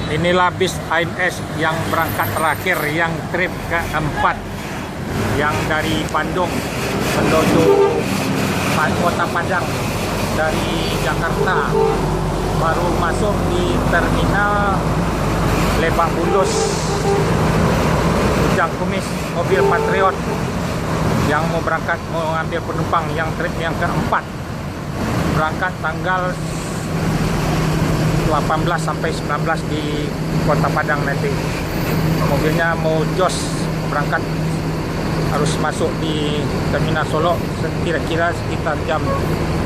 Inilah bis AMS yang berangkat terakhir, yang trip keempat, yang dari Bandung menuju Kota Padang dari Jakarta. Baru masuk di terminal Lebak Bulus Ujang Kumis, mobil Patriot yang mau berangkat, mau ambil penumpang yang trip yang keempat, berangkat tanggal 18 sampai 19 di Kota Padang nanti. Mobilnya mau jos berangkat, harus masuk di terminal Solo kira-kira sekitar jam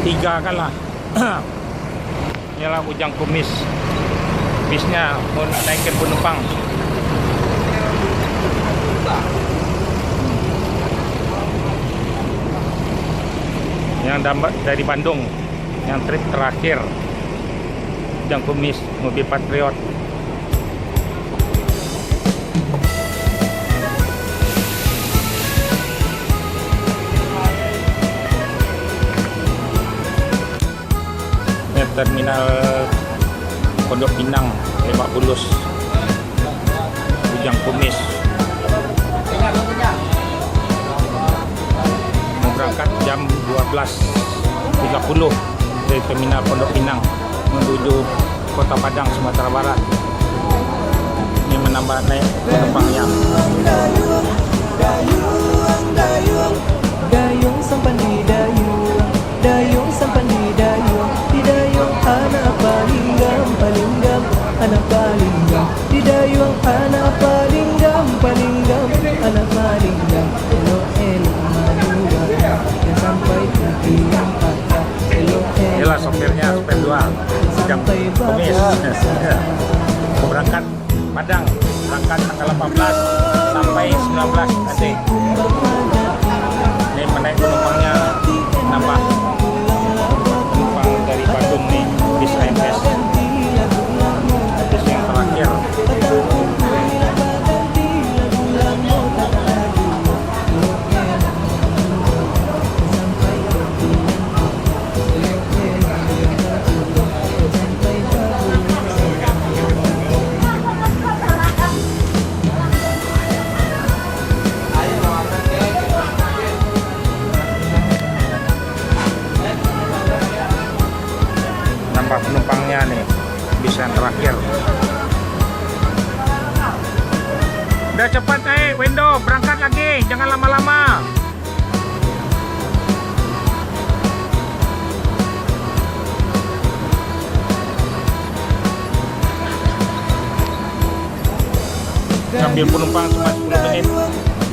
3 kan lah. Inilah Ujang Kumis, bisnya mau naikin penumpang. Yang dari Bandung, yang trip terakhir, Ujang Kumis, mobil Patriot. Ini terminal Pondok Pinang, Lebak Bulus, Ujang Kumis. Mau berangkat jam 12.30 dari terminal Pondok Pinang menuju Kota Padang, Sumatera Barat. Ini menambah naik penumpangnya. Dayung sampan di dayung, dayung sampan di dayung, di dayung anak paling gam, anak paling gam, di dayung anak paling gam, anak paling gam. Elo elo manuga, yang sampai tujuan patah. Elo Inilah sopirnya, sopir dua, Ujang Kumis. Mau berangkat Padang, berangkat tanggal 18 sampai 19 nanti. Ini menaik penumpangnya, nambah penumpang dari Bandung nih, bis AMS, bis yang terakhir. Penumpangnya nih, bis yang terakhir. Udah cepat window, berangkat lagi, jangan lama-lama. Ambil penumpang cuma 10 menit,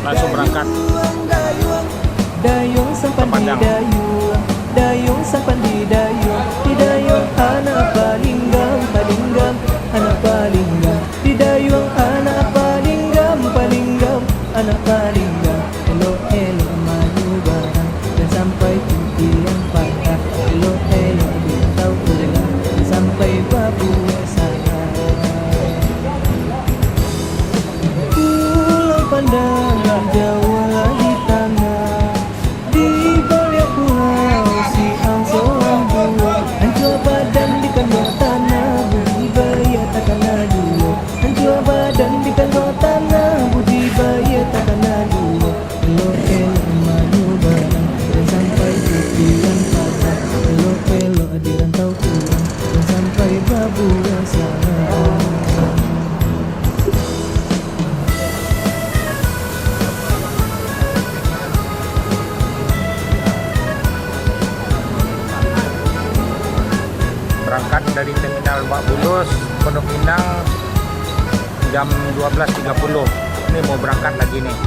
langsung berangkat. Dayung sampan di dayung, dayung sampan di dayung, di dayung anak paling gam, anak paling gam, di dayung anak paling gam, anak paling gam. Elo elo maju barang dan sampai tujuan patah. Elo elo tahu pulang dan sampai Papua sana. Pulau pandangan Jawa di tanah, di balik pulau si angsoang dua, hancur badan di kandung tanah, budidaya takkan dua, hancur badan di kandung tanah, budidaya takkan dua. Elo elo maju barang dan sampai tujuan patah. Elo elo di rantau pulang dan sampai Papua sana. Berangkat dari terminal Lebak Bulus, Pondok Pinang jam 12.30. Ini mau berangkat lagi nih,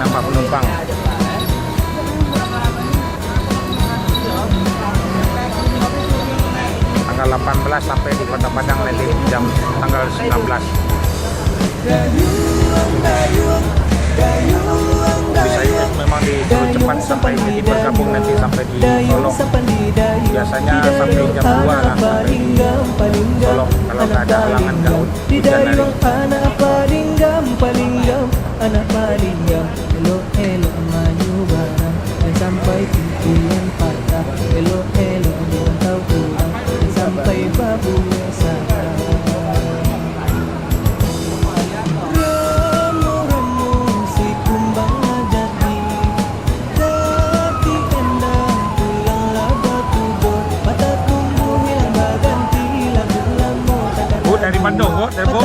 nambah penumpang. Tanggal 18 sampai di Kota Padang nanti jam tanggal 19. Bisa memang disuruh cepat sampai di bergabung nanti sampai di Solo. Biasanya sampai jam 2 lah sampai di Solo kalau nggak ada halangan gak hujan hari. Anak paling gam, anak paling gam. Elo elo maju barang dan sampai tujuan patah. Elo elo tahu pulang dan sampai Papua sana. Terbo.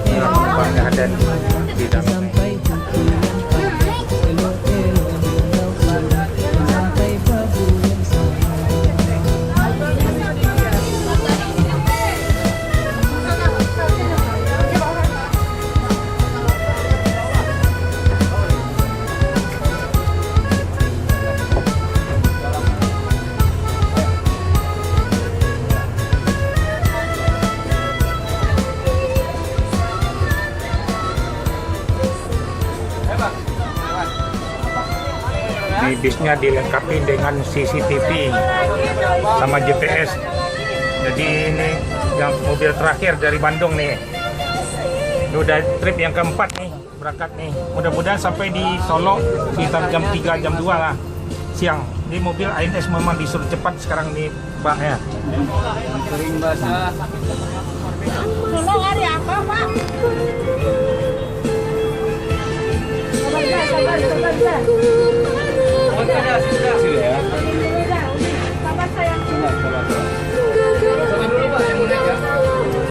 Penumpangnya ada di dalam. Sampai tujuan sampai babu yang Di bisnya dilengkapi dengan CCTV sama GPS. Jadi ini yang mobil terakhir dari Bandung nih. Ini udah trip yang keempat nih, berangkat nih. Mudah-mudahan sampai di Solo sekitar jam 3, jam 2 lah siang. Di mobil ANS memang disuruh cepat sekarang nih Pak ya. Kering basah. Tolong hari apa, Pak? Sabar. Oh, sudah. Sudah ya. Sabar sayang. Sabar.